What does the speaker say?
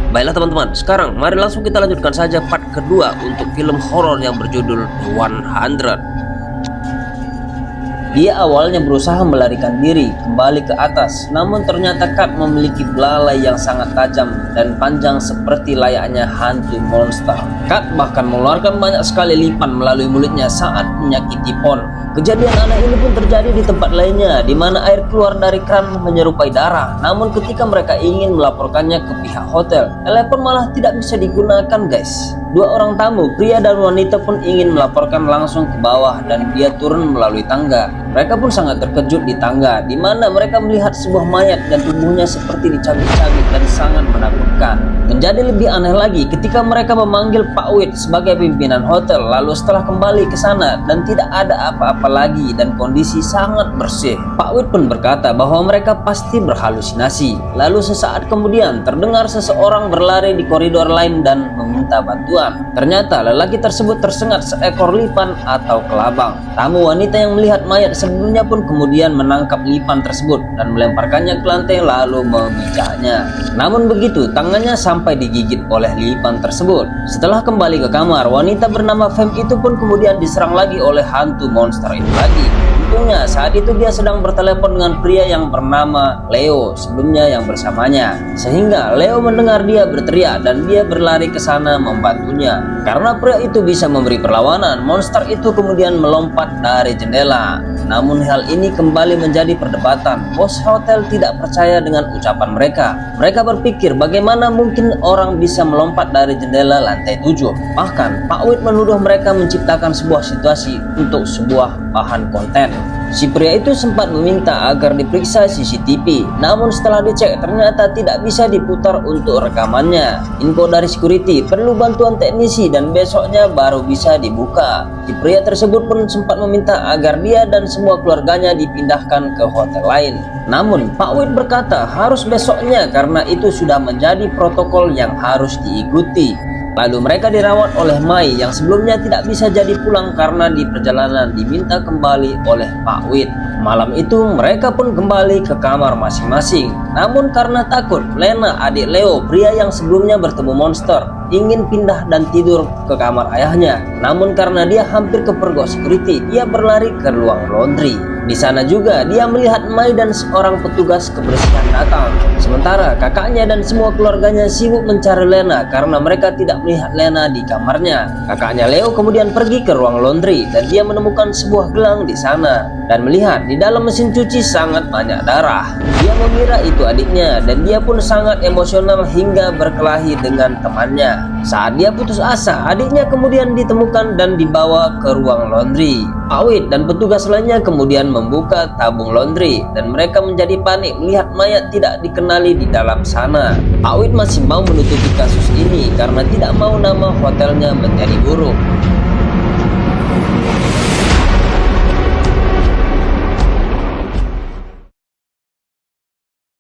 Baiklah teman-teman, sekarang mari langsung kita lanjutkan saja part kedua untuk film horor yang berjudul The 100. Dia awalnya berusaha melarikan diri kembali ke atas, namun ternyata Kat memiliki belalai yang sangat tajam dan panjang seperti layaknya hantu monster. Kat bahkan mengeluarkan banyak sekali lipan melalui mulutnya saat menyakiti Pon. Kejadian aneh ini pun terjadi di tempat lainnya, di mana air keluar dari kran menyerupai darah. Namun ketika mereka ingin melaporkannya ke pihak hotel, telepon malah tidak bisa digunakan, guys. Dua orang tamu, pria dan wanita pun ingin melaporkan langsung ke bawah dan dia turun melalui tangga. Mereka pun sangat terkejut di tangga, di mana mereka melihat sebuah mayat dan tubuhnya seperti dicabik-cabik dan sangat menakutkan. Menjadi lebih aneh lagi ketika mereka memanggil Pak Wit sebagai pimpinan hotel, lalu setelah kembali ke sana dan tidak ada apa-apa lagi dan kondisi sangat bersih. Pak Wit pun berkata bahwa mereka pasti berhalusinasi. Lalu sesaat kemudian terdengar seseorang berlari di koridor lain dan meminta bantuan. Ternyata lelaki tersebut tersengat seekor lipan atau kelabang. Tamu wanita yang melihat mayat sebelumnya pun kemudian menangkap lipan tersebut dan melemparkannya ke lantai lalu memijaknya. Namun begitu, tangannya sampai digigit oleh lipan tersebut. Setelah kembali ke kamar, wanita bernama Fem itu pun kemudian diserang lagi oleh hantu monster itu lagi. Untungnya saat itu dia sedang bertelepon dengan pria yang bernama Leo sebelumnya yang bersamanya, sehingga Leo mendengar dia berteriak dan dia berlari ke sana membantunya. Karena pria itu bisa memberi perlawanan, monster itu kemudian melompat dari jendela. Namun hal ini kembali menjadi perdebatan. Bos hotel tidak percaya dengan ucapan mereka. Mereka berpikir bagaimana mungkin orang bisa melompat dari jendela lantai 7. Bahkan Pak Wit menuduh mereka menciptakan sebuah situasi untuk sebuah bahan konten. Si pria itu sempat meminta agar diperiksa CCTV, namun setelah dicek ternyata tidak bisa diputar untuk rekamannya. Info dari security perlu bantuan teknisi dan besoknya baru bisa dibuka. Si pria tersebut pun sempat meminta agar dia dan semua keluarganya dipindahkan ke hotel lain. Namun Pak Wit berkata harus besoknya karena itu sudah menjadi protokol yang harus diikuti. Lalu mereka dirawat oleh Mai yang sebelumnya tidak bisa jadi pulang karena di perjalanan diminta kembali oleh Pak Wit. Malam itu mereka pun kembali ke kamar masing-masing. Namun karena takut, Lena, adik Leo, pria yang sebelumnya bertemu monster, ingin pindah dan tidur ke kamar ayahnya. Namun karena dia hampir kepergok security, dia berlari ke ruang laundry. Di sana juga dia melihat Mai dan seorang petugas kebersihan datang. Sementara kakaknya dan semua keluarganya sibuk mencari Lena karena mereka tidak melihat Lena di kamarnya. Kakaknya Leo kemudian pergi ke ruang laundry dan dia menemukan sebuah gelang di sana dan melihat di dalam mesin cuci sangat banyak darah. Dia mengira itu adiknya dan dia pun sangat emosional hingga berkelahi dengan temannya. Saat dia putus asa, adiknya kemudian ditemukan dan dibawa ke ruang laundry. Pak Wit dan petugas lainnya kemudian membuka tabung laundry dan mereka menjadi panik melihat mayat tidak dikenali di dalam sana. Pak Wit masih mau menutupi kasus ini karena tidak mau nama hotelnya menjadi buruk.